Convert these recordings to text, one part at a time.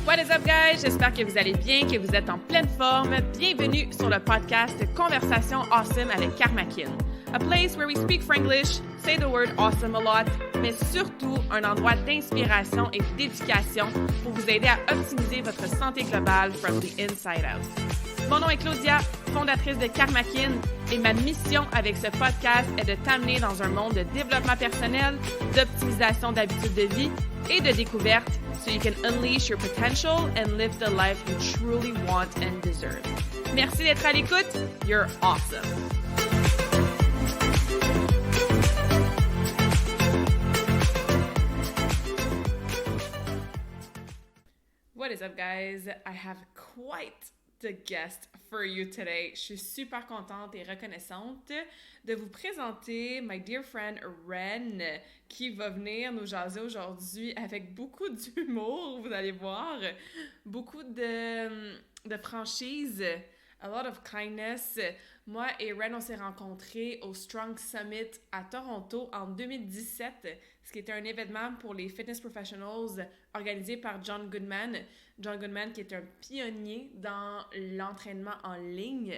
What is up, guys? J'espère que vous allez bien, que vous êtes en pleine forme. Bienvenue sur le podcast Conversation Awesome avec qu'amène. A place where we speak Franglish, say the word awesome a lot, mais surtout un endroit d'inspiration et d'éducation pour vous aider à optimiser votre santé globale from the inside out. Mon nom est Claudia, fondatrice de qu'amène, et ma mission avec ce podcast est de t'amener dans un monde de développement personnel, d'optimisation d'habitudes de vie et de découverte so you can unleash your potential and live the life you truly want and deserve. Merci d'être à l'écoute. You're awesome. What is up, guys? I have quite the guest for you today. Je suis super contente et reconnaissante de vous présenter my dear friend Ren, qui va venir nous jaser aujourd'hui avec beaucoup d'humour, vous allez voir, beaucoup de franchise, a lot of kindness. Moi et Ren, on s'est rencontrés au Strong Summit à Toronto en 2017, ce qui était un événement pour les fitness professionals organisé par John Goodman. John Goodman qui est un pionnier dans l'entraînement en ligne.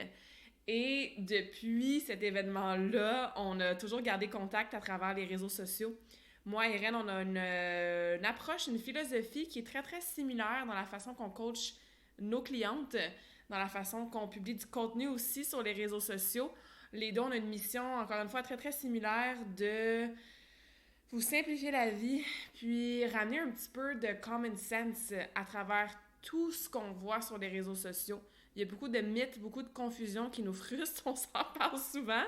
Et depuis cet événement-là, on a toujours gardé contact à travers les réseaux sociaux. Moi et Ren, on a une approche, une philosophie qui est très, très similaire dans la façon qu'on coach nos clientes, dans la façon qu'on publie du contenu aussi sur les réseaux sociaux. Les deux, on a une mission, encore une fois, très, très similaire de vous simplifier la vie, puis ramener un petit peu de common sense à travers tout ce qu'on voit sur les réseaux sociaux. Il y a beaucoup de mythes, beaucoup de confusion qui nous frustrent, on s'en parle souvent.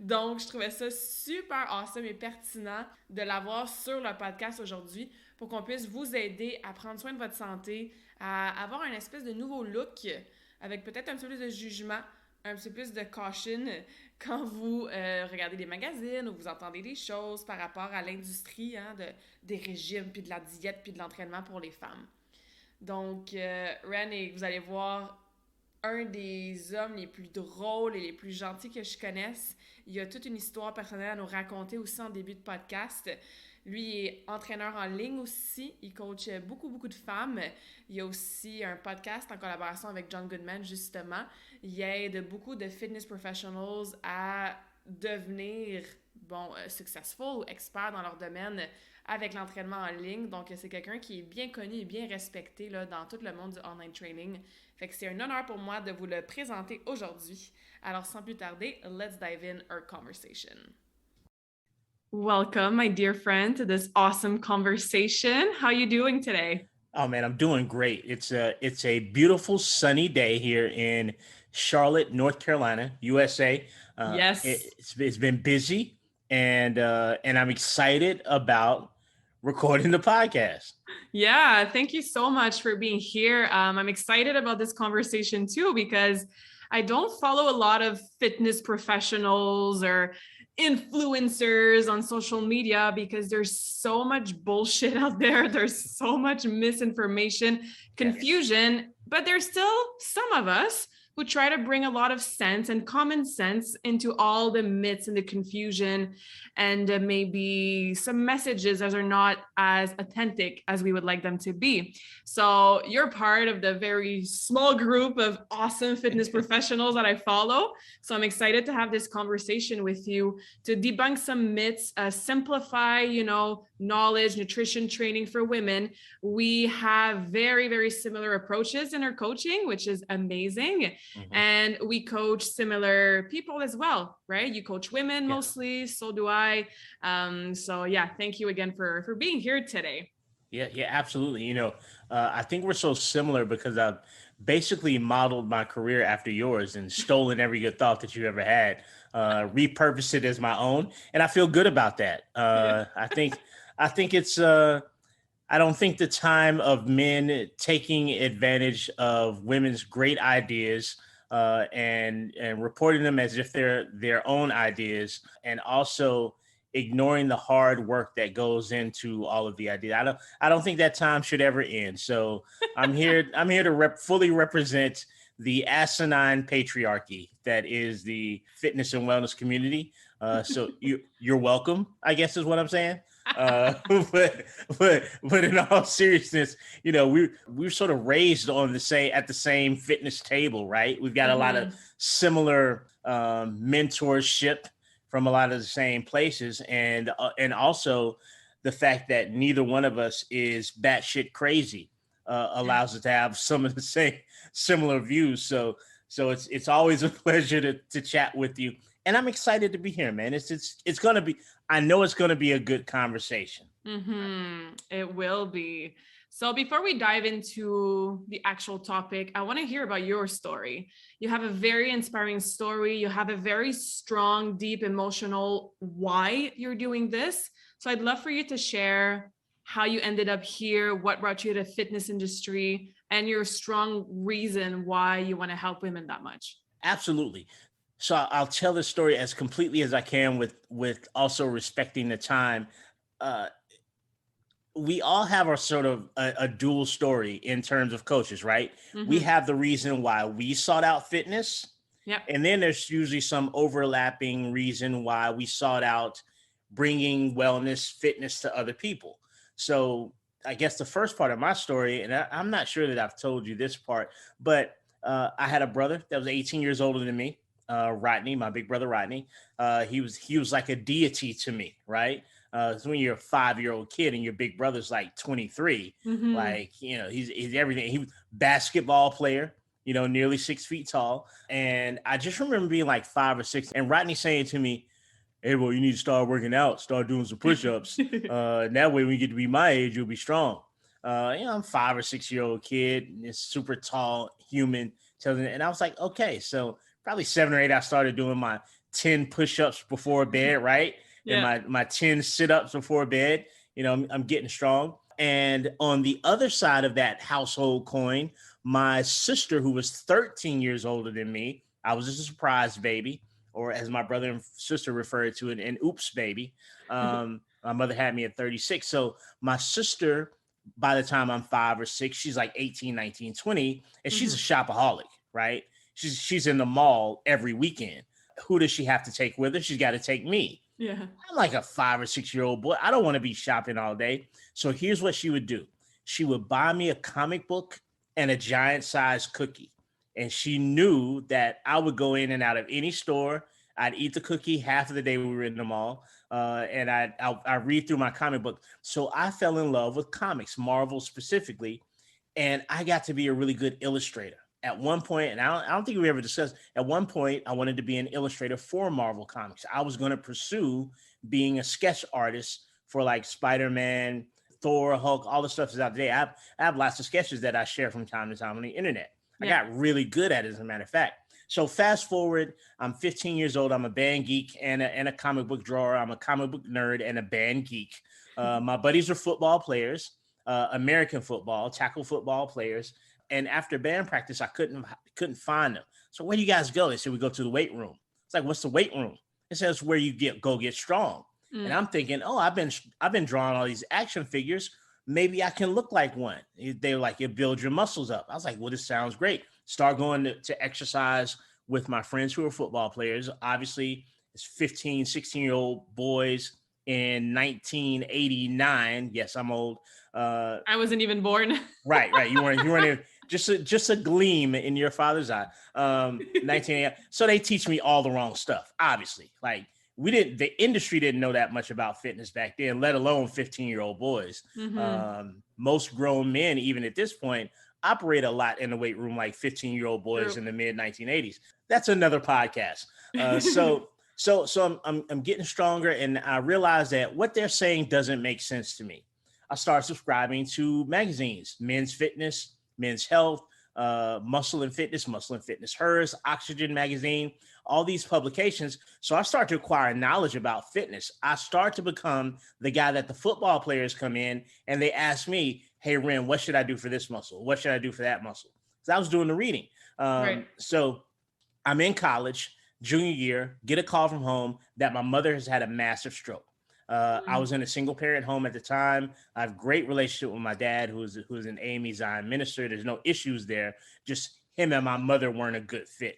Donc, je trouvais ça super awesome et pertinent de l'avoir sur le podcast aujourd'hui pour qu'on puisse vous aider à prendre soin de votre santé, à avoir un espèce de nouveau look avec peut-être un petit peu plus de jugement, un petit peu plus de caution quand vous regardez des magazines ou vous entendez des choses par rapport à l'industrie des régimes, puis de la diète, puis de l'entraînement pour les femmes. Donc, Ren, et vous allez voir, un des hommes les plus drôles et les plus gentils que je connaisse. Il a toute une histoire personnelle à nous raconter aussi en début de podcast. Lui, il est entraîneur en ligne aussi. Il coach beaucoup, beaucoup de femmes. Il y a aussi un podcast en collaboration avec John Goodman, justement. Il aide beaucoup de fitness professionals à devenir, successful ou experts dans leur domaine avec l'entraînement en ligne. Donc, c'est quelqu'un qui est bien connu et bien respecté là, dans tout le monde du online training. Fait que c'est un honneur pour moi de vous le présenter aujourd'hui. Alors, sans plus tarder, let's dive in our conversation. Welcome, my dear friend, to this awesome conversation. How are you doing today? Oh man, I'm doing great. It's a beautiful sunny day here in Charlotte, North Carolina, USA. Yes, it's been busy, and I'm excited about recording the podcast. Yeah, thank you so much for being here. I'm excited about this conversation too because I don't follow a lot of fitness professionals or influencers on social media because there's so much bullshit out there. There's so much misinformation, confusion, yes. But there's still some of us who try to bring a lot of sense and common sense into all the myths and the confusion and maybe some messages that are not as authentic as we would like them to be. So you're part of the very small group of awesome fitness professionals that I follow. So I'm excited to have this conversation with you to debunk some myths, simplify, knowledge, nutrition training for women. We have very, very similar approaches in our coaching, which is amazing. Mm-hmm. And we coach similar people as well, right? You coach women mostly, so do I. So yeah, thank you again for being here today. Yeah, absolutely. I think we're so similar because I've basically modeled my career after yours and stolen every good thought that you ever had, repurposed it as my own. And I feel good about that. I think it's, I don't think the time of men taking advantage of women's great ideas and reporting them as if they're their own ideas, and also ignoring the hard work that goes into all of the ideas. I don't think that time should ever end. So I'm here to fully represent the asinine patriarchy that is the fitness and wellness community. So you're welcome, I guess is what I'm saying. Uh, but but in all seriousness, we're sort of raised on at the same fitness table, right? We've got a lot of Mm-hmm. similar mentorship from a lot of the same places, and also the fact that neither one of us is batshit crazy allows us to have some of the same similar views. So it's always a pleasure to chat with you, and I'm excited to be here, man. It's gonna be. I know it's gonna be a good conversation. Mm-hmm. It will be. So before we dive into the actual topic, I want to hear about your story. You have a very inspiring story. You have a very strong, deep, emotional why you're doing this. So I'd love for you to share how you ended up here, what brought you to the fitness industry, and your strong reason why you want to help women that much. Absolutely. So I'll tell the story as completely as I can with also respecting the time. Uh, we all have our sort of a dual story in terms of coaches, right? We Mm-hmm. have the reason why we sought out fitness, Yep. and then there's usually some overlapping reason why we sought out bringing wellness, fitness to other people. So I guess the first part of my story, and I'm not sure that I've told you this part, but I had a brother that was 18 years older than me, Rodney, my big brother Rodney. He was like a deity to me, right? So when you're a 5-year old kid and your big brother's like 23, Mm-hmm. like he's everything. He was basketball player, nearly 6 feet tall. And I just remember being like 5 or 6, and Rodney saying to me, "Hey, well, you need to start working out, start doing some push-ups. And that way, when you get to be my age, you'll be strong." I'm 5 or 6 year old kid, this super tall human, and I was like, okay, so probably 7 or 8, I started doing my 10 push-ups before bed, right? And Yeah. my 10 sit-ups before bed. I'm getting strong. And on the other side of that household coin, my sister, who was 13 years older than me, I was just a surprise baby, or as my brother and sister referred to it, an oops baby. My mother had me at 36. So my sister, by the time I'm 5 or 6, she's like 18, 19, 20, and she's a Mm-hmm. shopaholic, right? She's in the mall every weekend. Who does she have to take with her? She's got to take me. Yeah. I'm like a 5 or 6 year old boy. I don't want to be shopping all day. So here's what she would do. She would buy me a comic book and a giant size cookie. And she knew that I would go in and out of any store. I'd eat the cookie half of the day we were in the mall. And I read through my comic book. So I fell in love with comics, Marvel specifically. And I got to be a really good illustrator. At one point, and I don't think we ever discussed, at one point, I wanted to be an illustrator for Marvel Comics. I was going to pursue being a sketch artist for like Spider-Man, Thor, Hulk, all the stuff that's out today. I have lots of sketches that I share from time to time on the internet. I Yeah. got really good at it, as a matter of fact. So fast forward, I'm 15 years old. I'm a band geek and a comic book drawer. I'm a comic book nerd and a band geek. My buddies are football players, American football, tackle football players. And after band practice, I couldn't find them. So where do you guys go? They said we go to the weight room. It's like, what's the weight room? It says where you go get strong. And Mm. I'm thinking, oh, I've been drawing all these action figures. Maybe I can look like one. They were like, it builds your muscles up. I was like, well, this sounds great. Start going to exercise with my friends who are football players. Obviously, it's 15, 16-year-old boys in 1989. Yes, I'm old. I wasn't even born. Right. You weren't even, just a gleam in your father's eye. 1980. So they teach me all the wrong stuff. Obviously, like the industry didn't know that much about fitness back then, let alone 15-year-old boys. Mm-hmm. Most grown men, even at this point, operate a lot in the weight room like 15-year-old boys True. in the mid 1980s. That's another podcast. So I'm getting stronger, and I realize that what they're saying doesn't make sense to me. I started subscribing to magazines, Men's Fitness, Men's Health, Muscle and Fitness, Hers, Oxygen Magazine, all these publications. So I start to acquire knowledge about fitness. I start to become the guy that the football players come in and they ask me, "Hey, Ren, what should I do for this muscle? What should I do for that muscle?" So I was doing the reading. Right. So I'm in college, junior year, get a call from home that my mother has had a massive stroke. I Mm. was in a single parent home at the time. I have great relationship with my dad, who's an AME Zion minister. There's no issues there. Just him and my mother weren't a good fit.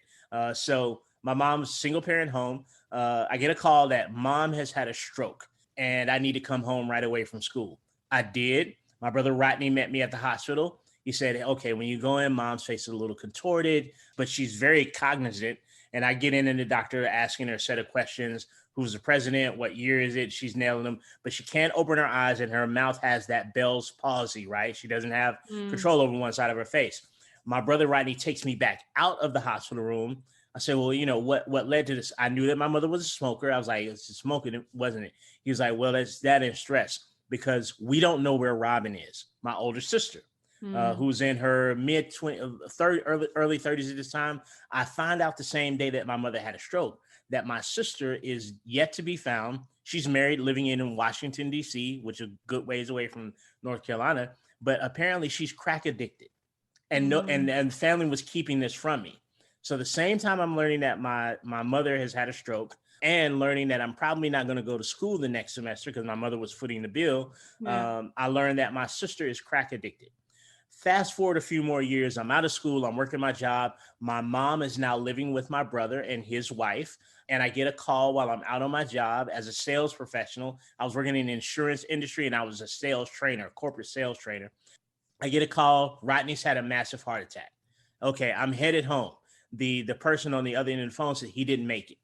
So my mom's single parent home. I get a call that mom has had a stroke. and I need to come home right away from school. I did. My brother Rodney met me at the hospital. He said, okay, when you go in, mom's face is a little contorted, but she's very cognizant. And I get in and the doctor asking her a set of questions. Who's the president? What year is it? She's nailing them, but she can't open her eyes and her mouth has that Bell's palsy, right? She doesn't have Mm. control over one side of her face. My brother Rodney takes me back out of the hospital room. I said, well, what led to this? I knew that my mother was a smoker. I was like, it's smoking, wasn't it? He was like, well, that's that and stress because we don't know where Robin is, my older sister, Mm. who's in her mid 20, 30, early 30s at this time. I find out the same day that my mother had a stroke that my sister is yet to be found. She's married, living in Washington, D.C., which is a good ways away from North Carolina. But apparently she's crack addicted and no Mm. and family was keeping this from me. So the same time I'm learning that my mother has had a stroke and learning that I'm probably not going to go to school the next semester because my mother was footing the bill, Yeah. I learned that my sister is crack addicted. Fast forward a few more years, I'm out of school, I'm working my job. My mom is now living with my brother and his wife. And I get a call while I'm out on my job as a sales professional. I was working in the insurance industry and I was a sales trainer, corporate sales trainer. I get a call. Rodney's had a massive heart attack. Okay, I'm headed home. The person on the other end of the phone said he didn't make it.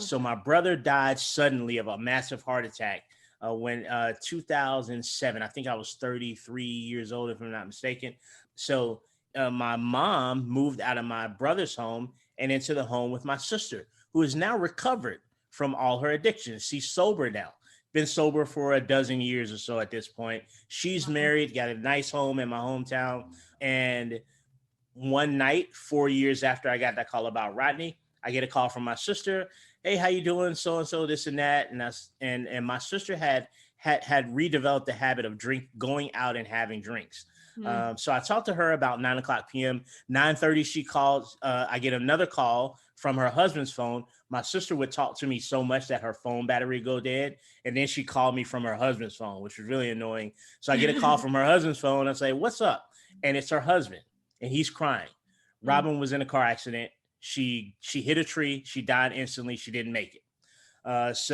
So Okay. my brother died suddenly of a massive heart attack when 2007. I think I was 33 years old, if I'm not mistaken. So my mom moved out of my brother's home and into the home with my sister, who is now recovered from all her addictions. She's sober now. Been sober for a dozen years or so at this point. She's Wow. married, got a nice home in my hometown. And one night, 4 years after I got that call about Rodney, I get a call from my sister. Hey, how you doing? So and so, this and that. And my sister had redeveloped the habit of going out and having drinks. Mm. So I talked to her about 9 o'clock p.m. 9:30, she calls. I get another call from her husband's phone. My sister would talk to me so much that her phone battery would go dead, and then she called me from her husband's phone, which was really annoying. So I get a call from her husband's phone. I say, "What's up?" And it's her husband, and he's crying. Mm. Robin was in a car accident. She hit a tree. She died instantly. She didn't make it. Fast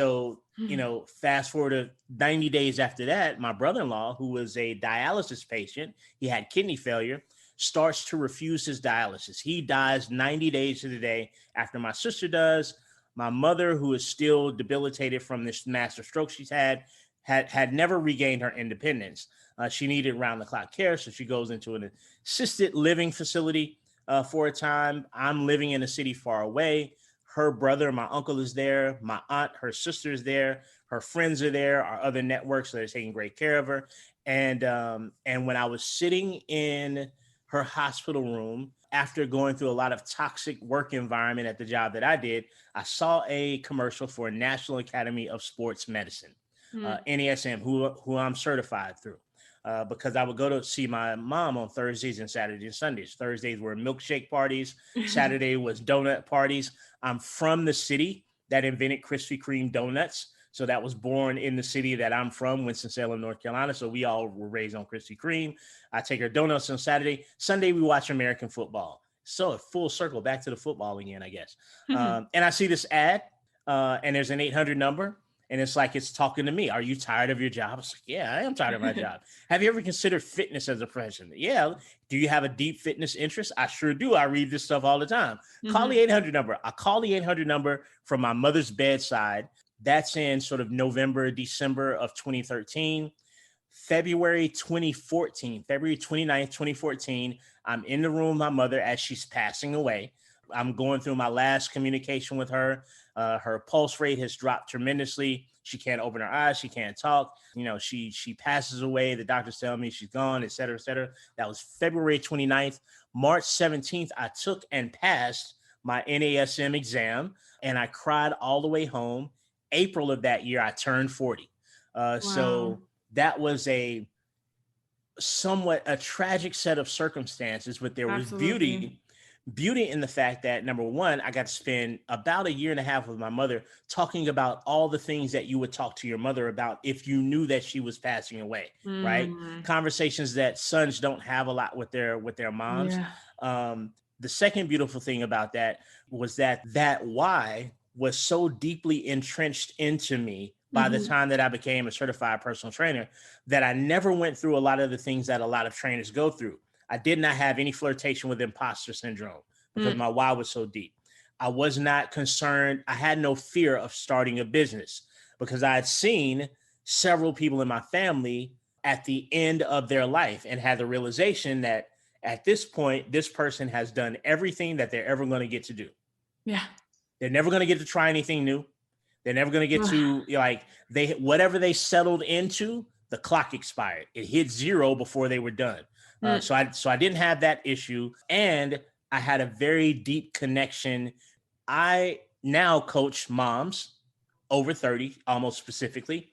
forward to 90 days after that, my brother-in-law, who was a dialysis patient, he had kidney failure, starts to refuse his dialysis. He dies 90 days to the day after my sister does. My mother, who is still debilitated from this massive stroke she's had never regained her independence. She needed round-the-clock care, so she goes into an assisted living facility for a time. I'm living in a city far away. Her brother, my uncle, is there. My aunt, her sister is there. Her friends are there. Our other networks that are taking great care of her. And when I was sitting in her hospital room after going through a lot of toxic work environment at the job that I did, I saw a commercial for National Academy of Sports Medicine, Mm. NASM, who I'm certified through. Because I would go to see my mom on Thursdays and Saturdays and Sundays. Thursdays were milkshake parties. Saturday was donut parties. I'm from the city that invented Krispy Kreme donuts. So that was born in the city that I'm from, Winston-Salem, North Carolina. So we all were raised on Krispy Kreme. I take her donuts on Saturday. Sunday, we watch American football. So a full circle back to the football again, I guess. And I see this ad, and there's an 800 number. And it's like, it's talking to me. Are you tired of your job? I was like, yeah, I am tired of my job. Have you ever considered fitness as a profession? Yeah. Do you have a deep fitness interest? I sure do. I read this stuff all the time. Call the 800 number. I call the 800 number from my mother's bedside. That's in sort of November, December of 2013. February 2014, February 29th, 2014, I'm in the room with my mother as she's passing away. I'm going through my last communication with her. Her pulse rate has dropped tremendously. She can't open her eyes. She can't talk. She passes away. The doctors tell me she's gone, et cetera, et cetera. That was February 29th. March 17th, I took and passed my NASM exam, and I cried all the way home. April of that year, I turned 40. Wow. So that was a somewhat a tragic set of circumstances, but there was Absolutely. beauty in the fact that, number one, I got to spend about a year and a half with my mother talking about all the things that you would talk to your mother about if you knew that she was passing away, right? Mm. Conversations that sons don't have a lot with their moms. Yeah. The second beautiful thing about that was that why was so deeply entrenched into me by the time that I became a certified personal trainer, that I never went through a lot of the things that a lot of trainers go through. I did not have any flirtation with imposter syndrome because my why was so deep. I was not concerned. I had no fear of starting a business because I had seen several people in my family at the end of their life and had the realization that at this point, this person has done everything that they're ever going to get to do. Yeah. They're never going to get to try anything new. They're never going to get to whatever they settled into, the clock expired. It hit zero before they were done. So I didn't have that issue. And I had a very deep connection. I now coach moms over 30, almost specifically.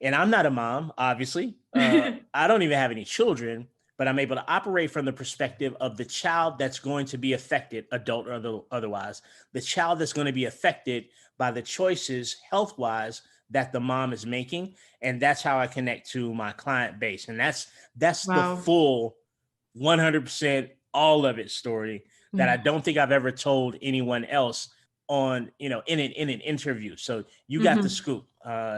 And I'm not a mom, obviously. I don't even have any children, but I'm able to operate from the perspective of the child that's going to be affected, adult or otherwise, the child that's going to be affected by the choices health-wise that the mom is making. And that's how I connect to my client base. And that's the full 100%, all of it story that I don't think I've ever told anyone else on, in an interview. So you got the scoop.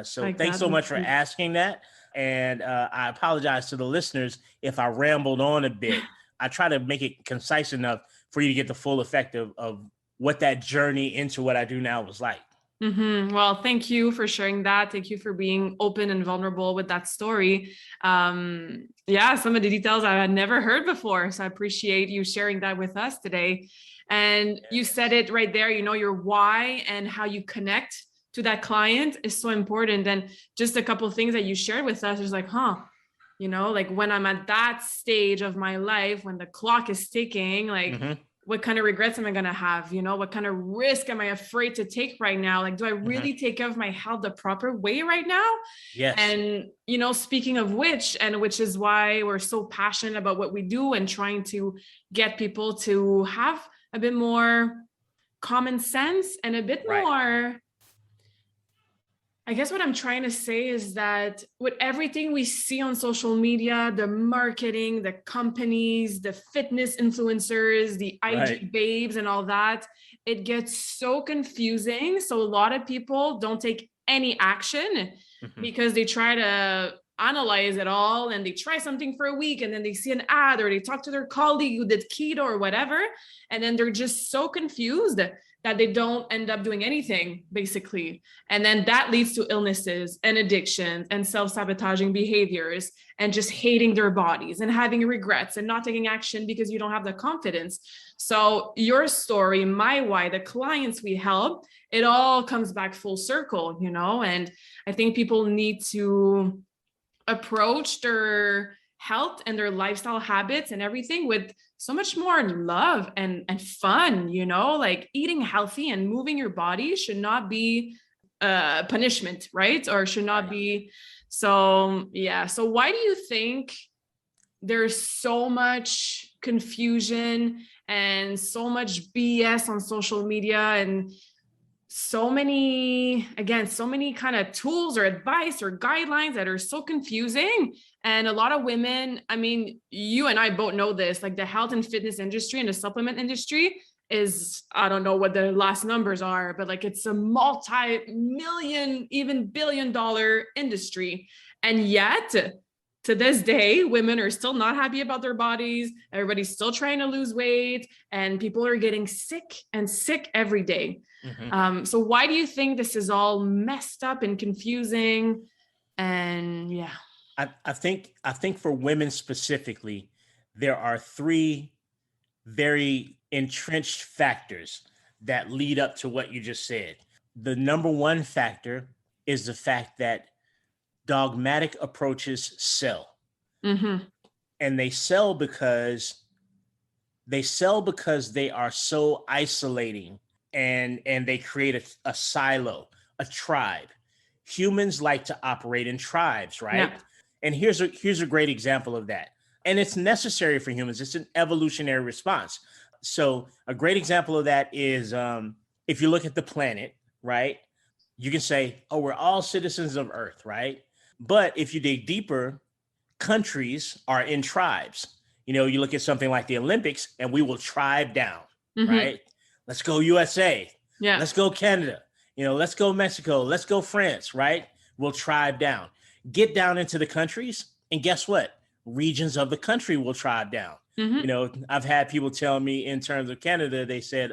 So thanks so much for asking that. And I apologize to the listeners if I rambled on a bit. I try to make it concise enough for you to get the full effect of what that journey into what I do now was like. Well, thank you for sharing that. Thank you for being open and vulnerable with that story. Some of the details I had never heard before. So I appreciate you sharing that with us today. And you said it right there, your why and how you connect to that client is so important. And just a couple of things that you shared with us is like, when I'm at that stage of my life, when the clock is ticking, what kind of regrets am I going to have? What kind of risk am I afraid to take right now? Like, do I really take care of my health the proper way right now? Yes. And, speaking of which is why we're so passionate about what we do and trying to get people to have a bit more common sense and a bit more, I guess what I'm trying to say is that with everything we see on social media, the marketing, the companies, the fitness influencers, the IG babes and all that, it gets so confusing. So a lot of people don't take any action because they try to analyze it all and they try something for a week and then they see an ad or they talk to their colleague who did keto or whatever. And then they're just so confused that they don't end up doing anything, basically. And then that leads to illnesses and addictions and self-sabotaging behaviors and just hating their bodies and having regrets and not taking action because you don't have the confidence. So your story, my why, the clients we help, it all comes back full circle, and I think people need to approach their health and their lifestyle habits and everything with so much more love and fun, like eating healthy and moving your body should not be punishment, right? Or should not be. So why do you think there's so much confusion and so much BS on social media and so many kind of tools or advice or guidelines that are so confusing? And a lot of women, I mean, you and I both know this, like the health and fitness industry and the supplement industry is, I don't know what the last numbers are, but like it's a multi-million, even billion-dollar industry. And yet to this day, women are still not happy about their bodies. Everybody's still trying to lose weight and people are getting sick and sick every day. So why do you think this is all messed up and confusing? And I think for women specifically, there are three very entrenched factors that lead up to what you just said. The number one factor is the fact that dogmatic approaches sell. And they sell because they are so isolating and they create a silo, a tribe. Humans like to operate in tribes, right? Yeah. And here's a great example of that. And it's necessary for humans. It's an evolutionary response. So a great example of that is if you look at the planet, right? You can say, oh, we're all citizens of Earth, right? But if you dig deeper, countries are in tribes. You look at something like the Olympics and we will tribe down, right? Let's go USA. Yeah. Let's go Canada. Let's go Mexico. Let's go France, right? will tribe down. Get down into the countries, and guess what? Regions of the country will tribe down. Mm-hmm. I've had people tell me in terms of Canada, they said,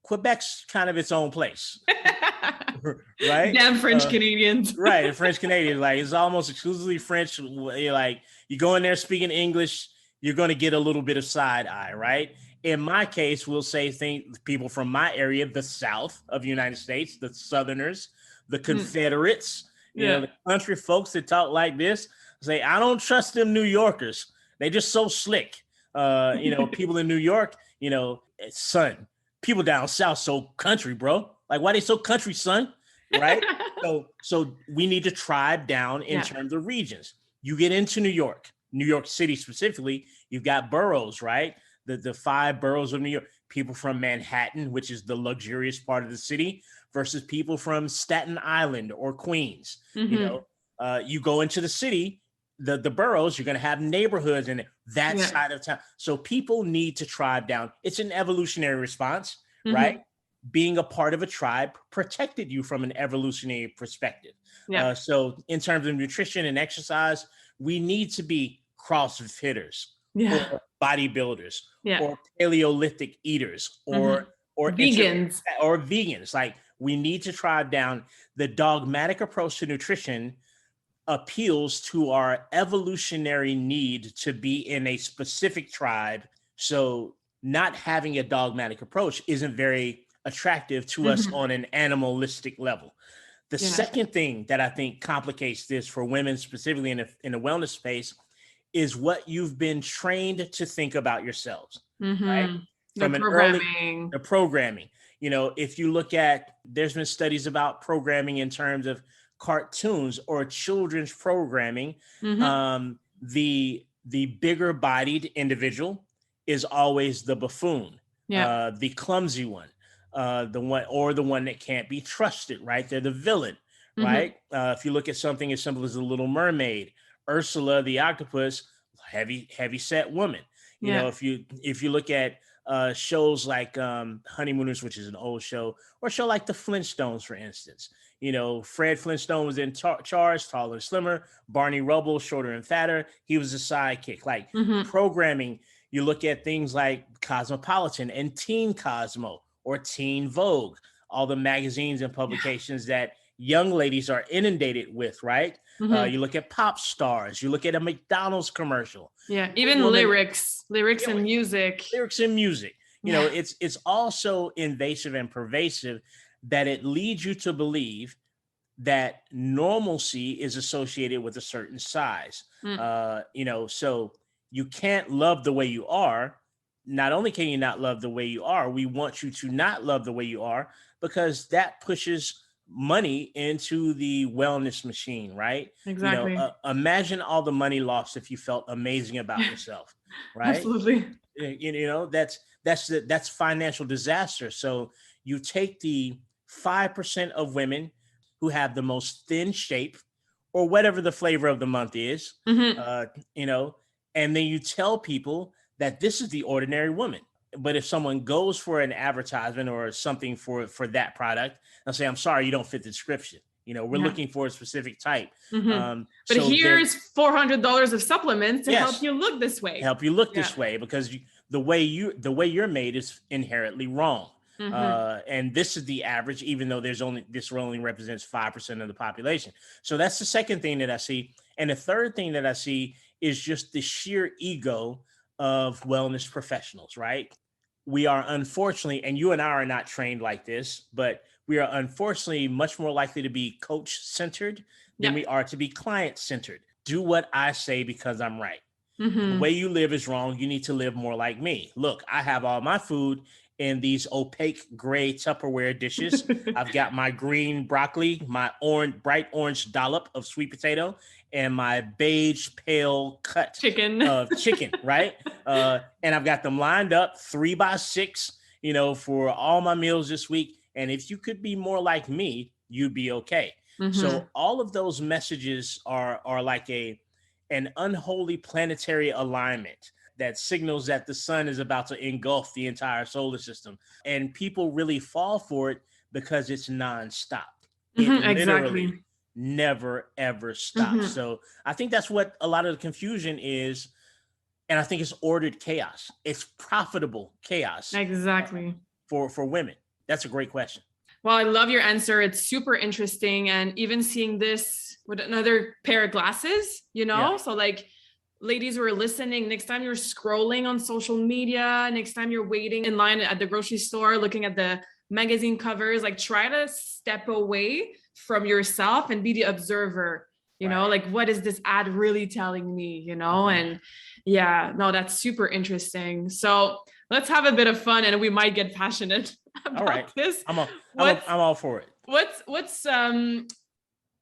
Quebec's kind of its own place, right? Damn French Canadians. Right, the French Canadians, like it's almost exclusively French. You're like, you go in there speaking English, you're going to get a little bit of side eye, right? In my case, we'll say people from my area, the South of the United States, the Southerners, the Confederates, the country folks that talk like this, say, I don't trust them New Yorkers. They just so slick. People in New York, son, people down South so country, bro. Like, why they so country, son? Right? So we need to tribe down in terms of regions. You get into New York City specifically, you've got boroughs, right? The 5 boroughs of New York, people from Manhattan, which is the luxurious part of the city, versus people from Staten Island or Queens. Mm-hmm. You go into the city, the boroughs, you're going to have neighborhoods in that side of town. So people need to tribe down. It's an evolutionary response, right? Being a part of a tribe protected you from an evolutionary perspective. Yeah. So in terms of nutrition and exercise, we need to be CrossFitters or bodybuilders or Paleolithic eaters or vegans. Or vegans. Like, we need to tribe down. The dogmatic approach to nutrition appeals to our evolutionary need to be in a specific tribe. So not having a dogmatic approach isn't very attractive to us on an animalistic level. The second thing that I think complicates this for women, specifically in the wellness space, is what you've been trained to think about yourselves, right? From the programming. If you look at, there's been studies about programming in terms of cartoons or children's programming. The bigger bodied individual is always the buffoon, the clumsy one, the one that can't be trusted, right? They're the villain, right? If you look at something as simple as The Little Mermaid, Ursula the octopus, heavy set woman. If you look at shows like Honeymooners, which is an old show, or a show like The Flintstones, for instance. Fred Flintstone was in charge, taller and slimmer. Barney Rubble, shorter and fatter. He was a sidekick. Like, programming, you look at things like Cosmopolitan and Teen Cosmo or Teen Vogue, all the magazines and publications that young ladies are inundated with, right? You look at pop stars, you look at a McDonald's commercial. Yeah, even lyrics and music. It's also invasive and pervasive that it leads you to believe that normalcy is associated with a certain size. So you can't love the way you are. Not only can you not love the way you are, we want you to not love the way you are, because that pushes money into the wellness machine, right? Exactly. Imagine all the money lost if you felt amazing about yourself, right? Absolutely. That's financial disaster. So you take the 5% of women who have the most thin shape, or whatever the flavor of the month is, and then you tell people that this is the ordinary woman. But if someone goes for an advertisement or something for that product, they'll say, I'm sorry, you don't fit the description. We're looking for a specific type. But here's $400 of supplements to help you look this way. This way, because the way you're made is inherently wrong. And this is the average, even though this only represents 5% of the population. So that's the second thing that I see. And the third thing that I see is just the sheer ego of wellness professionals, right? We are unfortunately, and you and I are not trained like this, but we are unfortunately much more likely to be coach-centered than we are to be client-centered. Do what I say because I'm right. The way you live is wrong. You need to live more like me. Look, I have all my food in these opaque gray Tupperware dishes. I've got my green broccoli, my bright orange dollop of sweet potato, and my beige pale cut of chicken, right? And I've got them lined up 3 by 6, for all my meals this week. And if you could be more like me, you'd be okay. So all of those messages are like an unholy planetary alignment that signals that the sun is about to engulf the entire solar system. And people really fall for it because it's nonstop. It literally Exactly. never, ever stops. Hmm. So I think that's what a lot of the confusion is. And I think it's ordered chaos. It's profitable chaos Exactly. for women. That's a great question. Well, I love your answer. It's super interesting. And even seeing this with another pair of glasses, you Yeah. know? So, like, ladies who are listening, next time you're scrolling on social media, next time you're waiting in line at the grocery store, looking at the magazine covers, like, try to step away from yourself and be the observer. You Right. know, like, what is this ad really telling me? You know, Mhm. and yeah, no, that's super interesting. So let's have a bit of fun, and we might get passionate All right. about this. I'm What's all for it.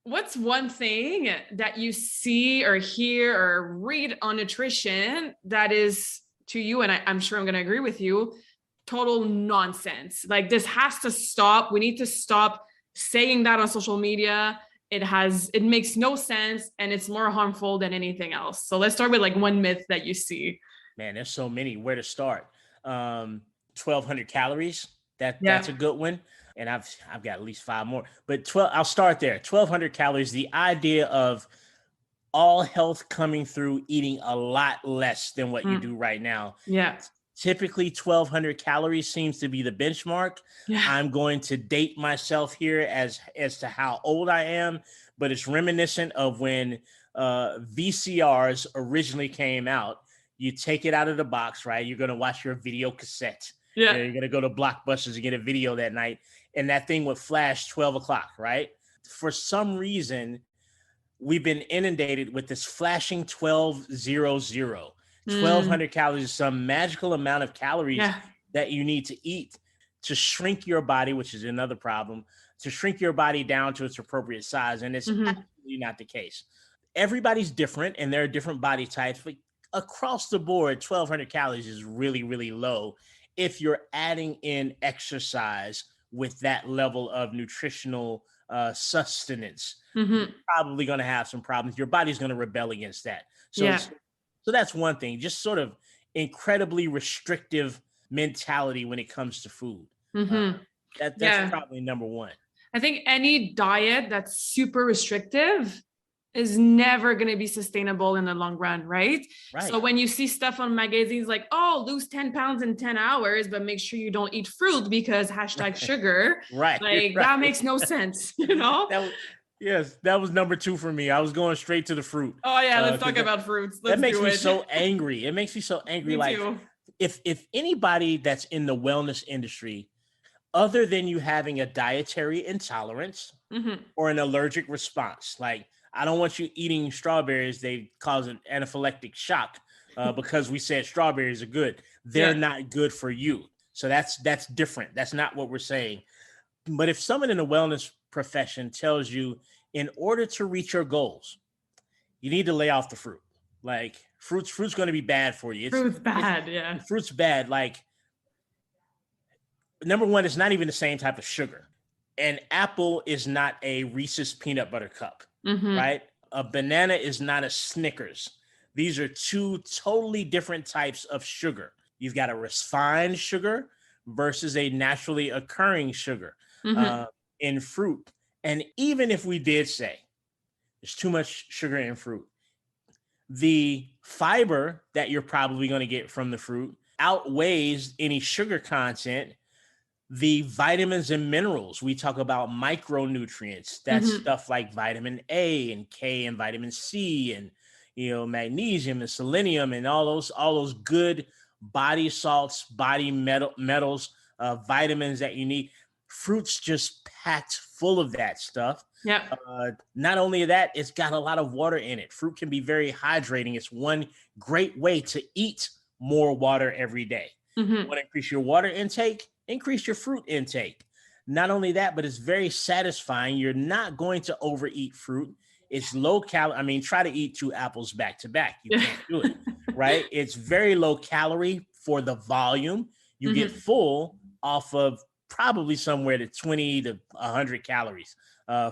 what's one thing that you see or hear or read on nutrition that is to you, and I'm sure I'm going to agree with you, total nonsense? Like, this has to stop. We need to stop saying that on social media. It makes no sense, and it's more harmful than anything else. So let's start with like one myth that you see. Man, there's so many. Where to start? 1,200 calories. That's Yeah. a good one. And I've got at least five more. But 12. I'll start there. 1,200 calories. The idea of all health coming through eating a lot less than what you Mm. do right now. Yeah. Typically, 1,200 calories seems to be the benchmark. Yeah. I'm going to date myself here as to how old I am, but it's reminiscent of when VCRs originally came out. You take it out of the box, right? You're going to watch your video cassette. Yeah. You're going to go to Blockbusters and get a video that night, and that thing would flash 12 o'clock, right? For some reason, we've been inundated with this flashing 1200. Mm. 1,200 calories is some magical amount of calories Yeah. that you need to eat to shrink your body, which is another problem, to shrink your body down to its appropriate size. And it's Hmm. absolutely not the case. Everybody's different and there are different body types, but across the board, 1,200 calories is really, really low if you're adding in exercise with that level of nutritional sustenance. You're Hmm. probably going to have some problems. Your body's going to rebel against that. Yeah. So that's one thing, just sort of incredibly restrictive mentality when it comes to food. Uh, Hmm. that's Yeah. probably number one. I think any diet that's super restrictive is never going to be sustainable in the long run, right? So Right. when you see stuff on magazines like, oh, lose 10 pounds in 10 hours, but make sure you don't eat fruit because hashtag sugar, Right. like Right. that makes no sense, you know? That was, yes, that was number two for me. I was going straight to the fruit. Oh yeah, let's talk 'Cause about fruits. that Let's makes do me it. so angry. It makes me so angry. Me Like too. if anybody that's in the wellness industry, other than you having a dietary intolerance Hmm. or an allergic response, like I don't want you eating strawberries, they cause an anaphylactic shock because we said strawberries are good. They're Yeah. not good for you. So that's different. That's not what we're saying. But if someone in the wellness profession tells you in order to reach your goals, you need to lay off the fruit. Like fruit's going to be bad for you. Fruit's It's bad. Yeah. fruit's bad. Like number one, it's not even the same type of sugar. An apple is not a Reese's peanut butter cup, Hmm. right? A banana is not a Snickers. These are two totally different types of sugar. You've got a refined sugar versus a naturally occurring sugar Hmm. uh, in fruit. And even if we did say there's too much sugar in fruit, the fiber that you're probably going to get from the fruit outweighs any sugar content. The vitamins and minerals, we talk about micronutrients. That's Hmm. stuff like vitamin A and K and vitamin C and magnesium and selenium and all those good body salts, body metals, vitamins that you need. Fruits just packed full of that stuff. Yeah. Not only that, it's got a lot of water in it. Fruit can be very hydrating. It's one great way to eat more water every day. You Hmm. want to increase your water intake? Increase your fruit intake. Not only that, but it's very satisfying. You're not going to overeat fruit. It's low calorie. I mean, try to eat two apples back to back. You Yeah. can't do it, right? It's very low calorie for the volume. You get Hmm. full off of probably somewhere to 20 to 100 calories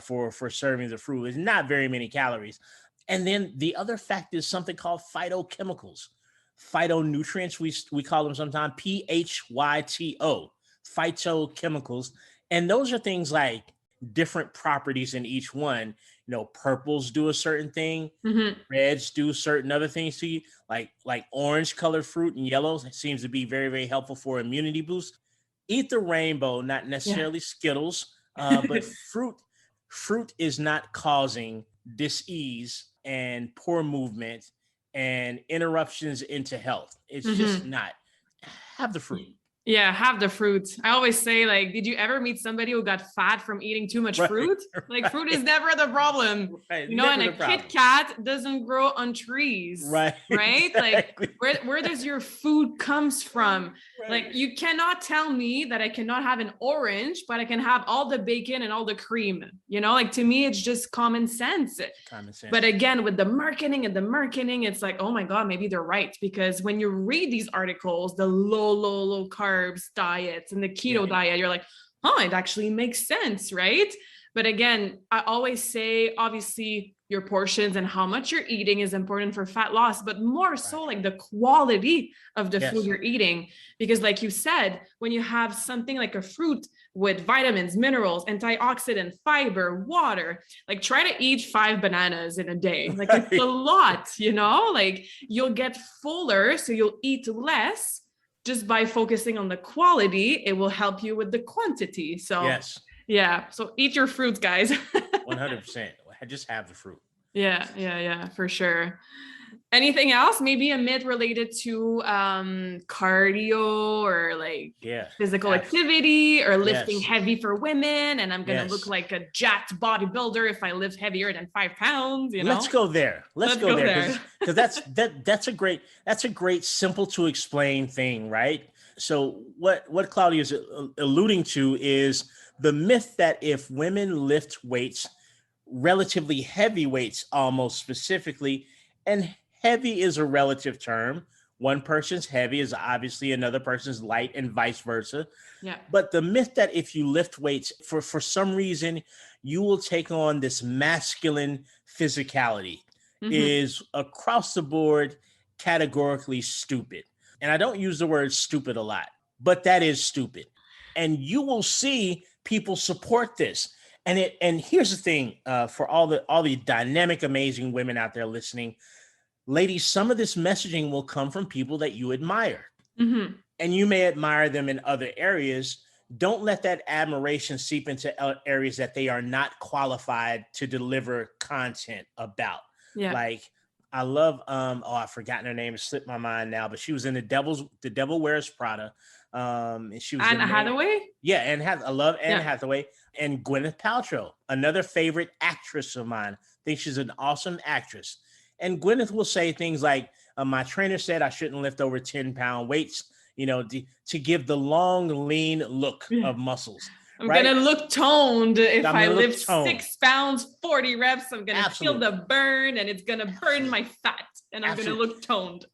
for servings of fruit. It's not very many calories. And then the other fact is something called phytochemicals, phytonutrients. We call them sometimes PHYTO, phytochemicals, and those are things like different properties in each one. You know, purples do a certain thing, Mm-hmm. reds do certain other things to you, like orange colored fruit and yellows. It seems to be very, very helpful for immunity boost. Eat the rainbow, not Yeah. necessarily Skittles, but fruit is not causing dis-ease and poor movement and interruptions into health. It's just Mm-hmm. not. Have the fruit. Yeah, have the fruit. I always say, like, did you ever meet somebody who got fat from eating too much Right, fruit? Like, fruit is right, never the problem. right. You know, and Never a the Kit problem. Kat doesn't grow on trees, Right, right? Like, exactly. where does your food comes from? Right. Like, you cannot tell me that I cannot have an orange, but I can have all the bacon and all the cream. You know, like, to me, it's just common sense. Common sense. But again, with the marketing, it's like, oh my God, maybe they're right. Because when you read these articles, the low carbs diets and the keto diet, you're like, oh, it actually makes sense, right? But again, I always say, obviously, your portions and how much you're eating is important for fat loss, but more so like the quality of the food you're eating. Because like you said, when you have something like a fruit with vitamins, minerals, antioxidant, fiber, water, like try to eat 5 bananas in a day. Like it's a lot, you know, like you'll get fuller, so you'll eat less. Just by focusing on the quality, it will help you with the quantity. So yeah, so eat your fruits, guys. 100%. Just have the fruit. Yeah, for sure. Anything else? Maybe a myth related to cardio or like physical activity or lifting heavy for women. And I'm going to look like a jacked bodybuilder if I lift heavier than 5 pounds, you know? Let's go there. Let's go there. Because that's a great, simple to explain thing, right? So what Claudia is alluding to is the myth that if women lift weights, relatively heavy weights, almost specifically, and heavy is a relative term. One person's heavy is obviously another person's light and vice versa. Yeah. But the myth that if you lift weights for some reason, you will take on this masculine physicality is across the board categorically stupid. And I don't use the word stupid a lot, but that is stupid. And you will see people support this. And here's the thing, for all the dynamic, amazing women out there listening, ladies, some of this messaging will come from people that you admire. And you may admire them in other areas. Don't let that admiration seep into areas that they are not qualified to deliver content about. Yeah. Like, I love, I've forgotten her name, it slipped my mind now, but she was in The Devil Wears Prada. And she was Anne Hathaway? Yeah, I love Anne Hathaway. And Gwyneth Paltrow, another favorite actress of mine. I think she's an awesome actress. And Gwyneth will say things like, my trainer said I shouldn't lift over 10-pound weights, you know, to give the long, lean look of muscles. I'm going to look toned if I lift 6 pounds, 40 reps. I'm going to feel the burn and it's going to burn my fat and I'm going to look toned.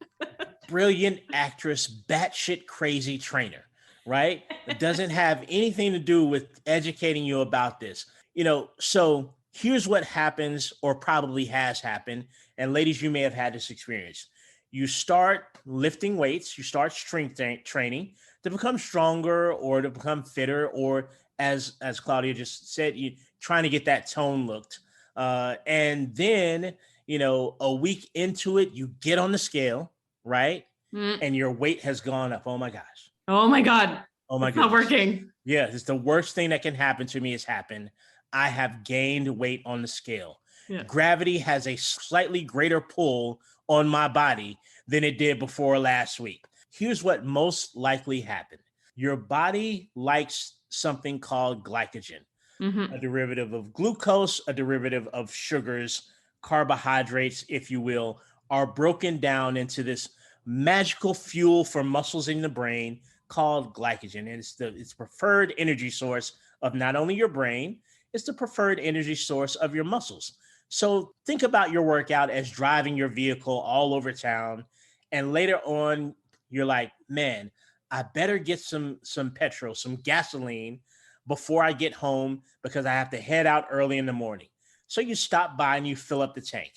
Brilliant actress, batshit crazy trainer, right? It doesn't have anything to do with educating you about this. You know, so here's what happens or probably has happened. And ladies, you may have had this experience. You start lifting weights, you start strength training to become stronger or to become fitter, or as Claudia just said, you trying to get that tone looked. And then, you know, a week into it, you get on the scale, right? And your weight has gone up. Oh my gosh. Oh my God. Oh my God. It's not working. Yeah, it's the worst thing that can happen to me has happened. I have gained weight on the scale. Yeah. Gravity has a slightly greater pull on my body than it did before last week. Here's what most likely happened. Your body likes something called glycogen, a derivative of glucose, a derivative of sugars, carbohydrates, if you will, are broken down into this magical fuel for muscles in the brain called glycogen. And it's preferred energy source of not only your brain, it's the preferred energy source of your muscles. So think about your workout as driving your vehicle all over town. And later on, you're like, man, I better get some petrol, some gasoline before I get home because I have to head out early in the morning. So you stop by and you fill up the tank.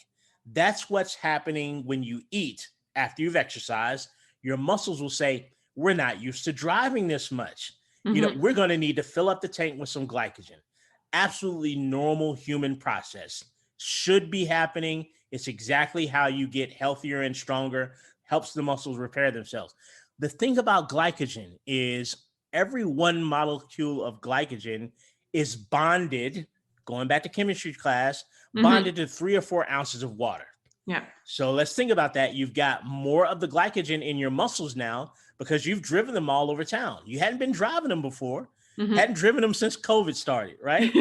That's what's happening when you eat after you've exercised. Your muscles will say, we're not used to driving this much. You know, we're going to need to fill up the tank with some glycogen. absolutely normal human process. Should be happening. It's exactly how you get healthier and stronger, helps the muscles repair themselves. The thing about glycogen is every one molecule of glycogen is bonded, going back to chemistry class, bonded to 3 or 4 ounces of water. Yeah. So let's think about that. You've got more of the glycogen in your muscles now because you've driven them all over town. You hadn't been driving them before, hadn't driven them since COVID started, right?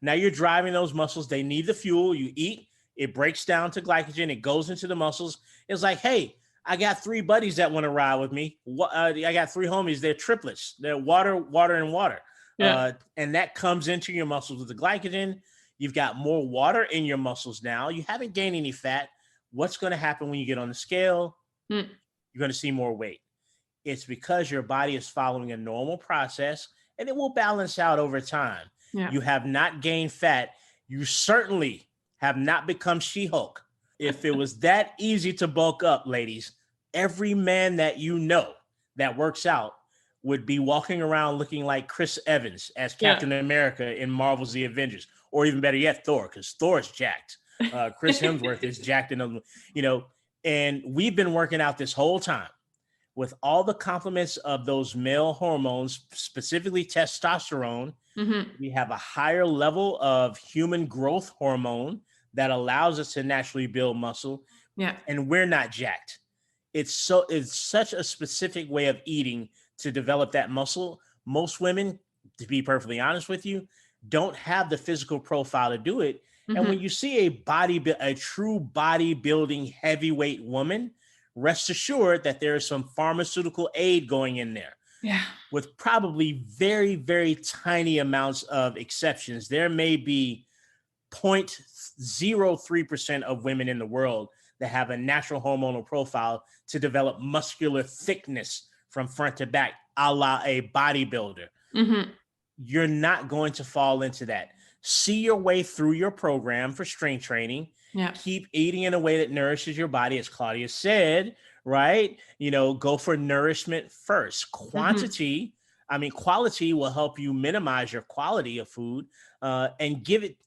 Now you're driving those muscles. They need the fuel. You eat, it breaks down to glycogen. It goes into the muscles. It's like, hey, I got 3 buddies that want to ride with me. I got 3 homies. They're triplets. They're water, water, and water. Yeah. And that comes into your muscles with the glycogen. You've got more water in your muscles now. You haven't gained any fat. What's going to happen when you get on the scale? You're going to see more weight. It's because your body is following a normal process, and it will balance out over time. Yeah. You have not gained fat. You certainly have not become She-Hulk. If it was that easy to bulk up, ladies, every man that you know that works out would be walking around looking like Chris Evans as Captain America in Marvel's The Avengers, or even better yet, Thor, because Thor is jacked. Chris Hemsworth is jacked and we've been working out this whole time with all the complements of those male hormones, specifically testosterone. We have a higher level of human growth hormone that allows us to naturally build muscle. Yeah. And we're not jacked. It's such a specific way of eating to develop that muscle. Most women, to be perfectly honest with you, don't have the physical profile to do it. And when you see a true bodybuilding heavyweight woman, rest assured that there is some pharmaceutical aid going in there. Yeah. With probably very, very tiny amounts of exceptions. There may be 0.03% of women in the world that have a natural hormonal profile to develop muscular thickness from front to back, a la a bodybuilder. You're not going to fall into that. See your way through your program for strength training. Yeah. Keep eating in a way that nourishes your body, as Claudia said, right? Go for nourishment first. Quality will help you minimize your quality of food, and give it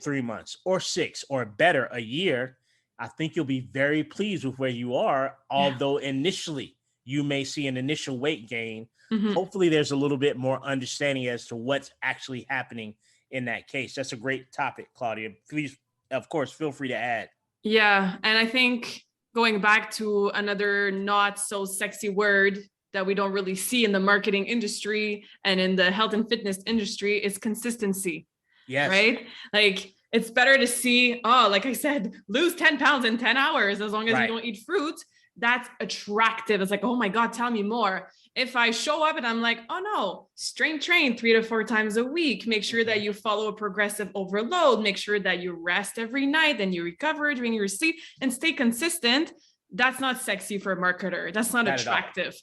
3 months or 6 or better, a year. I think you'll be very pleased with where you are, although initially you may see an initial weight gain. Hopefully there's a little bit more understanding as to what's actually happening in that case. That's a great topic, Claudia. Please, of course, feel free to add. Yeah. And I think going back to another not so sexy word that we don't really see in the marketing industry and in the health and fitness industry is consistency. Yes. Right? Like, it's better to see, like I said, lose 10 pounds in 10 hours as long as you don't eat fruit. That's attractive. It's like, oh my God, tell me more. If I show up and I'm like, oh no, strength train 3 to 4 times a week, make sure that you follow a progressive overload, make sure that you rest every night and you recover during your sleep and stay consistent. That's not sexy for a marketer. That's not attractive,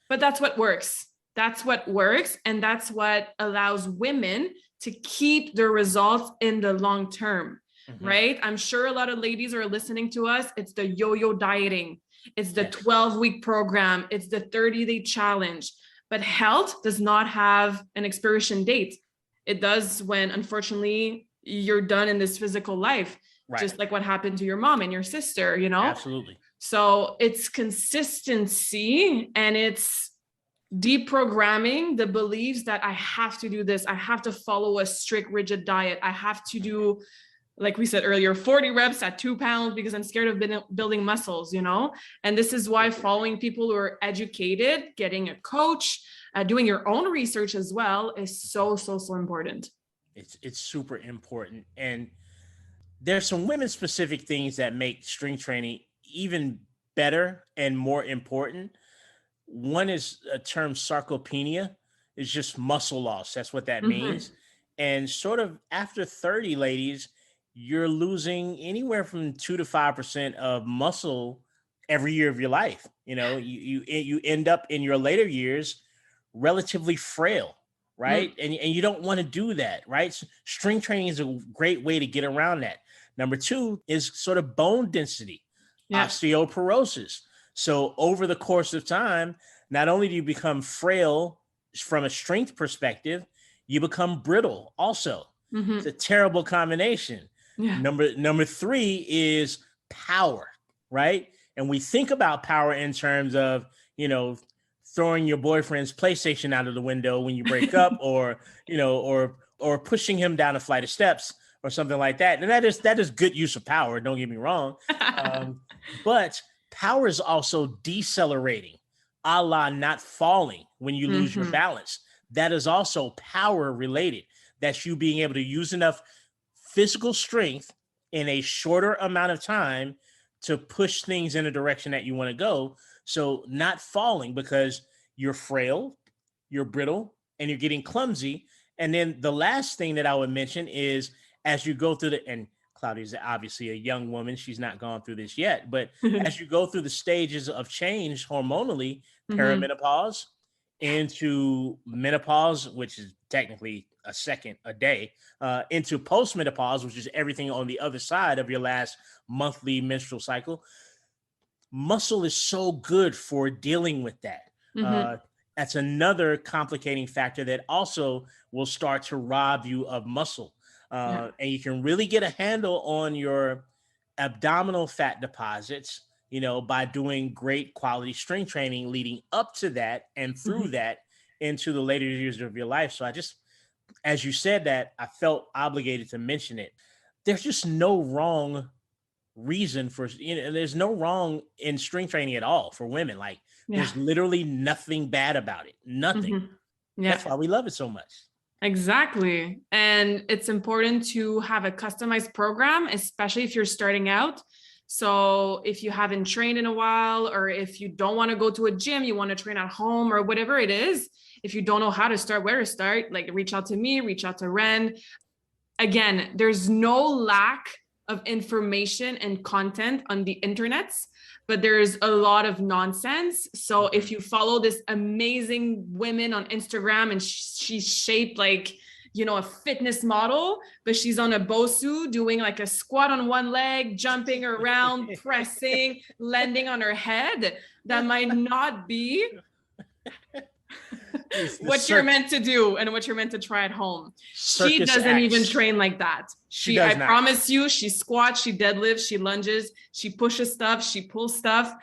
but that's what works. That's what works. And that's what allows women to keep their results in the long term, right? I'm sure a lot of ladies are listening to us. It's the yo-yo dieting. It's the 12-week program. It's the 30-day challenge. But health does not have an expiration date. It does when, unfortunately, you're done in this physical life, just like what happened to your mom and your sister, Absolutely. So it's consistency, and it's deprogramming the beliefs that I have to do this. I have to follow a strict, rigid diet. I have to do, like we said earlier, 40 reps at 2 pounds because I'm scared of building muscles, And this is why following people who are educated, getting a coach, doing your own research as well is so, so, so important. It's super important. And there's some women-specific things that make strength training even better and more important. One is a term, sarcopenia. It's just muscle loss. That's what that means. And sort of after 30, ladies, you're losing anywhere from 2 to 5% of muscle every year of your life. You end up in your later years relatively frail, right? And you don't want to do that, right? So strength training is a great way to get around that. Number 2 is sort of bone density, osteoporosis. So over the course of time, not only do you become frail from a strength perspective, you become brittle also. Mm-hmm. It's a terrible combination. Yeah. Number three is power, right? And we think about power in terms of, throwing your boyfriend's PlayStation out of the window when you break up, or, or pushing him down a flight of steps or something like that. And that is good use of power. Don't get me wrong. But power is also decelerating, a la not falling when you lose your balance. That is also power related. That's you being able to use enough physical strength in a shorter amount of time to push things in a direction that you want to go. So not falling because you're frail, you're brittle, and you're getting clumsy. And then the last thing that I would mention is as you go through and Claudia's obviously a young woman, she's not gone through this yet, but as you go through the stages of change hormonally, perimenopause into menopause, which is technically a second a day, into postmenopause, which is everything on the other side of your last monthly menstrual cycle. Muscle is so good for dealing with that. That's another complicating factor that also will start to rob you of muscle. And you can really get a handle on your abdominal fat deposits, by doing great quality strength training leading up to that and through that into the later years of your life. So as you said that, I felt obligated to mention it. There's just no wrong reason for, there's no wrong in strength training at all for women. Like there's literally nothing bad about it. Nothing. That's why we love it so much. Exactly. And it's important to have a customized program, especially if you're starting out. So if you haven't trained in a while, or if you don't want to go to a gym, you want to train at home or whatever it is, if you don't know how to start, where to start, like reach out to me, reach out to Ren. Again, there's no lack of information and content on the internet, but there's a lot of nonsense. So if you follow this amazing women on Instagram and she's shaped like, a fitness model, but she's on a Bosu doing like a squat on one leg, jumping around, pressing, landing on her head, that might not be what you're meant to do and what you're meant to try at home. She doesn't even train like that. I promise you, she squats, she deadlifts, she lunges, she pushes stuff, she pulls stuff.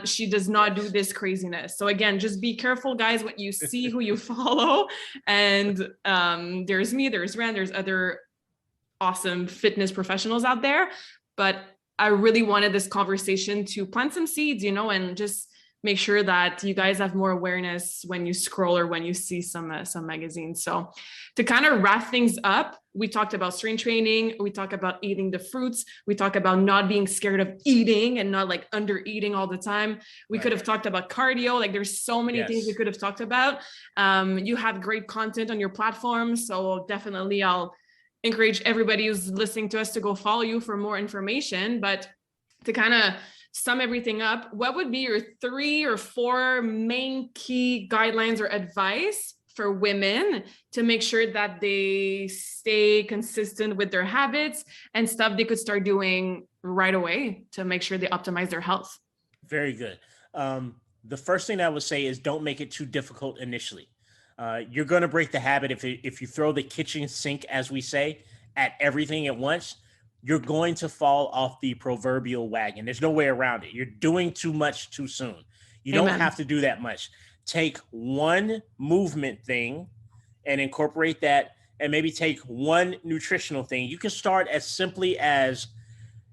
She does not do this craziness. So again, just be careful, guys, what you see, who you follow. And there's me, there's Ren, there's other awesome fitness professionals out there. But I really wanted this conversation to plant some seeds, and just make sure that you guys have more awareness when you scroll or when you see some magazines. So to kind of wrap things up, we talked about strength training. We talked about eating the fruits. We talked about not being scared of eating and not like under eating all the time. We could have talked about cardio. Like there's so many things we could have talked about. You have great content on your platform. So definitely I'll encourage everybody who's listening to us to go follow you for more information. But to kind of sum everything up, what would be your 3 or 4 main key guidelines or advice for women to make sure that they stay consistent with their habits and stuff they could start doing right away to make sure they optimize their health? Very good. The first thing I would say is don't make it too difficult initially. You're going to break the habit if you throw the kitchen sink, as we say, at everything at once. You're going to fall off the proverbial wagon. There's no way around it. You're doing too much too soon. You don't have to do that much. Take one movement thing and incorporate that, and maybe take one nutritional thing. You can start as simply as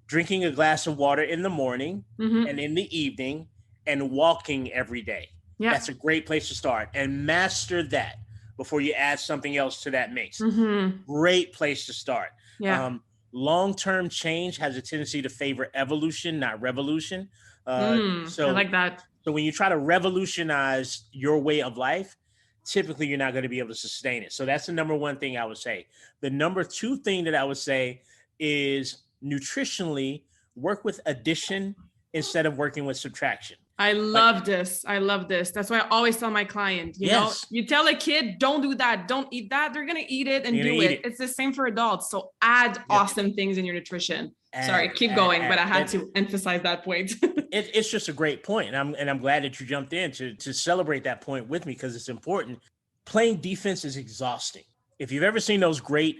drinking a glass of water in the morning and in the evening and walking every day. Yeah. That's a great place to start, and master that before you add something else to that mix. Great place to start. Yeah. Long-term change has a tendency to favor evolution, not revolution. So I like that. So when you try to revolutionize your way of life, typically you're not going to be able to sustain it. So that's the number one thing I would say. The number 2 thing that I would say is nutritionally work with addition instead of working with subtraction. I love this. That's why I always tell my client, you know, you tell a kid, don't do that, don't eat that. They're going to eat it and do it. It's the same for adults. So add awesome things in your nutrition. Sorry, keep going, but I had to emphasize that point. It's just a great point. And I'm glad that you jumped in to celebrate that point with me, because it's important. Playing defense is exhausting. If you've ever seen those great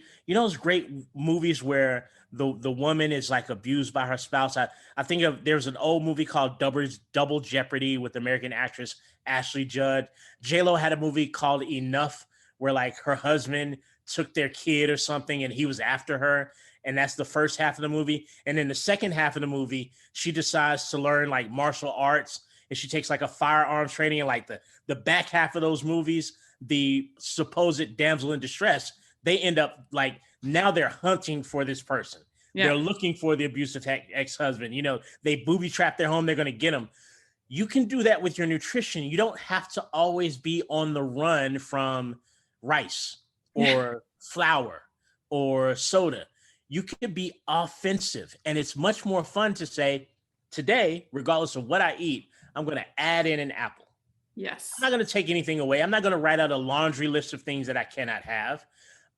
movies where the woman is like abused by her spouse. I think there's an old movie called Double Jeopardy with American actress Ashley Judd. J-Lo had a movie called Enough where like her husband took their kid or something and he was after her. And that's the first half of the movie. And then the second half of the movie, she decides to learn like martial arts and she takes like a firearms training. And like the back half of those movies, the supposed damsel in distress, they end up like, now they're hunting for this person. Yeah. They're looking for the abusive ex-husband. You know, they booby trap their home. They're going to get them. You can do that with your nutrition. You don't have to always be on the run from rice or flour or soda. You can be offensive. And it's much more fun to say, today, regardless of what I eat, I'm going to add in an apple. Yes. I'm not going to take anything away. I'm not going to write out a laundry list of things that I cannot have.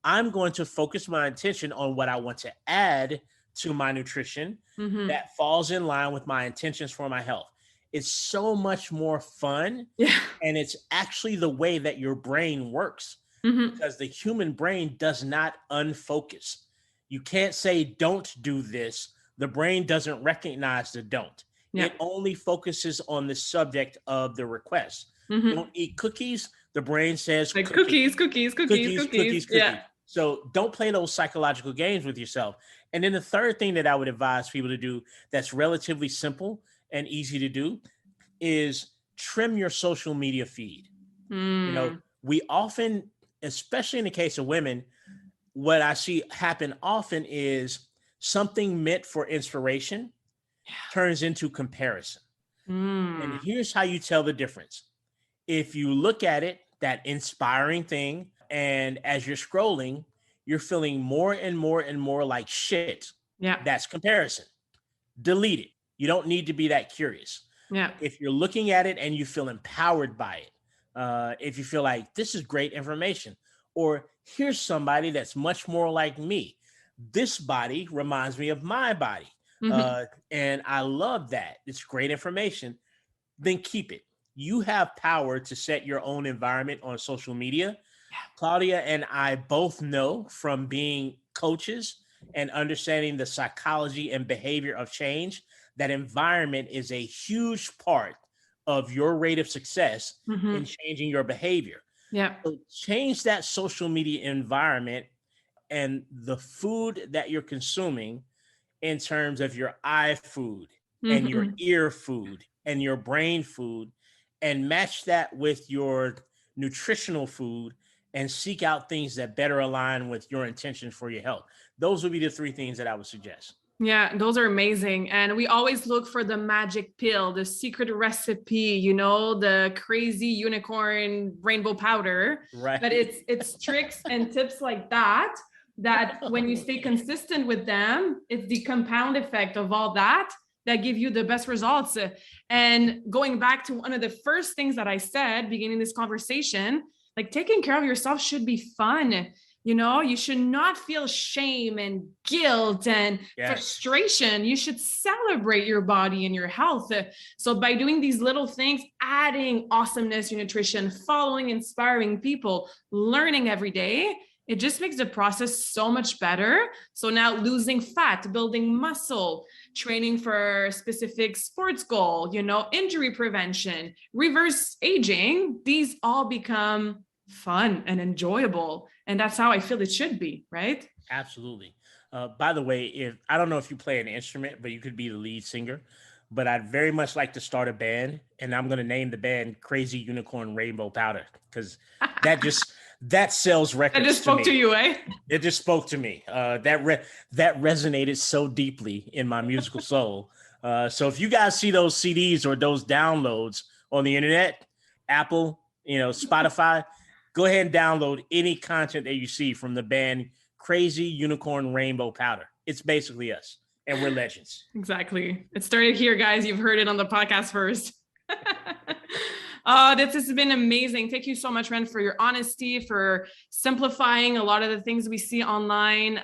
I'm going to focus my attention on what I want to add to my nutrition that falls in line with my intentions for my health. It's so much more fun. Yeah. And it's actually the way that your brain works because the human brain does not unfocus. You can't say, don't do this. The brain doesn't recognize the don't. Yeah. It only focuses on the subject of the request. Don't eat cookies. The brain says like cookies. Yeah. So don't play those psychological games with yourself. And then the third thing that I would advise people to do that's relatively simple and easy to do is trim your social media feed. You know, we often, especially in the case of women, what I see happen often is something meant for inspiration turns into comparison. And here's how you tell the difference. If you look at it, that inspiring thing, and as you're scrolling, you're feeling more and more and more like shit. Yeah. That's comparison. Delete it. You don't need to be that curious. Yeah. If you're looking at it and you feel empowered by it, if you feel like this is great information, or here's somebody that's much more like me. This body reminds me of my body. And I love that. It's great information. Then keep it. You have power to set your own environment on social media. Claudia and I both know from being coaches and understanding the psychology and behavior of change that environment is a huge part of your rate of success in changing your behavior. Yeah. So change that social media environment and the food that you're consuming in terms of your eye food and your ear food and your brain food, and match that with your nutritional food and seek out things that better align with your intentions for your health. Those would be the three things that I would suggest. Yeah, those are amazing. And we always look for the magic pill, the secret recipe, you know, the crazy unicorn rainbow powder. Right. But it's tricks and tips like that when you stay consistent with them, it's the compound effect of all that give you the best results. And going back to one of the first things that I said, beginning this conversation, like taking care of yourself should be fun. You know, you should not feel shame and guilt and frustration. You should celebrate your body and your health. So by doing these little things, adding awesomeness to nutrition, following inspiring people, learning every day, it just makes the process so much better. So now losing fat, building muscle, training for a specific sports goal, you know, injury prevention, reverse aging, these all become fun and enjoyable. And that's how I feel it should be, right? Absolutely. By the way, I don't know if you play an instrument, but you could be the lead singer. But I'd very much like to start a band, and I'm going to name the band Crazy Unicorn Rainbow Powder because that sells records. It just spoke to you, eh? It just spoke to me. That resonated so deeply in my musical soul. So if you guys see those CDs or those downloads on the internet, Apple, Spotify, go ahead and download any content that you see from the band Crazy Unicorn Rainbow Powder. It's basically us, and we're legends. Exactly. It started here, guys. You've heard it on the podcast first. This has been amazing. Thank you so much, Ren, for your honesty, for simplifying a lot of the things we see online.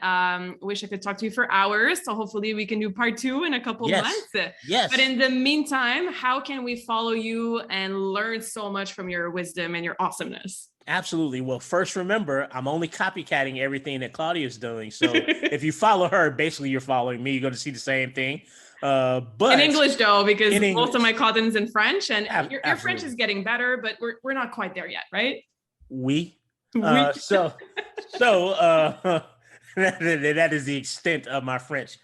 Wish I could talk to you for hours. So hopefully we can do part 2 in a couple months. Yes. But in the meantime, how can we follow you and learn so much from your wisdom and your awesomeness? Absolutely. Well, first, remember, I'm only copycatting everything that Claudia's doing. So if you follow her, basically you're following me. You're going to see the same thing. But in English, though, because in most of my content's in French, and your French absolutely. is getting better, but we're not quite there yet, right? Oui. Oui. So that is the extent of my French.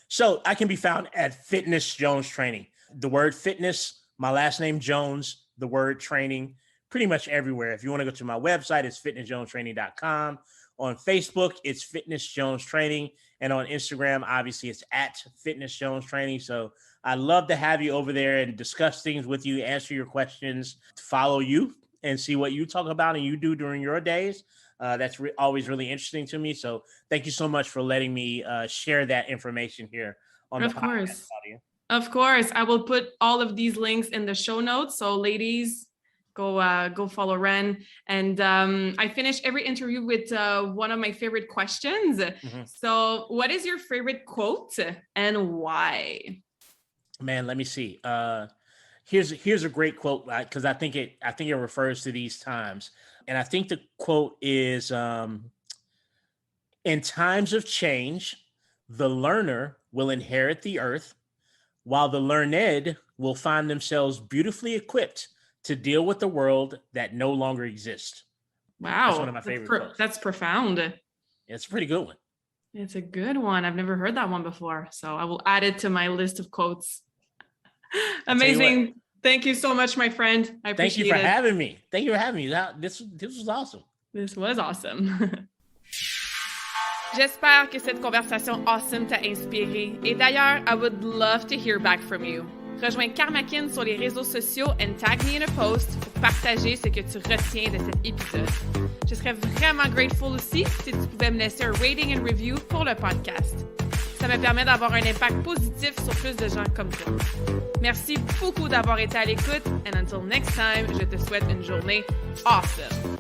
So I can be found at Fitness Jones Training. The word fitness, my last name Jones, the word training, pretty much everywhere. If you want to go to my website, it's fitnessjonestraining.com. On Facebook, it's Fitness Jones Training. And on Instagram, obviously, it's at Fitness Jones Training. So I'd love to have you over there and discuss things with you, answer your questions, follow you, and see what you talk about and you do during your days. That's always really interesting to me. So thank you so much for letting me share that information here on the podcast, Claudia. Of course. I will put all of these links in the show notes. So ladies, go follow Ren. And I finish every interview with one of my favorite questions. Mm-hmm. So what is your favorite quote and why? Man, let me see. Here's a great quote, because I think it refers to these times. And I think the quote is, in times of change, the learner will inherit the earth, while the learned will find themselves beautifully equipped to deal with the world that no longer exists. Wow. That's one of my favorite quotes. That's profound. It's a pretty good one. It's a good one. I've never heard that one before. So I will add it to my list of quotes. Amazing. Thank you so much, my friend. I appreciate it. Thank you for having me. Thank you for having me. This was awesome. This was awesome. J'espère que cette conversation awesome t'a inspiré. Et d'ailleurs, I would love to hear back from you. Rejoins Karmakin sur les réseaux sociaux and tag me in a post pour partager ce que tu retiens de cet épisode. Je serais vraiment grateful aussi si tu pouvais me laisser un rating and review pour le podcast. Ça me permet d'avoir un impact positif sur plus de gens comme toi. Merci beaucoup d'avoir été à l'écoute, and until next time, je te souhaite une journée awesome.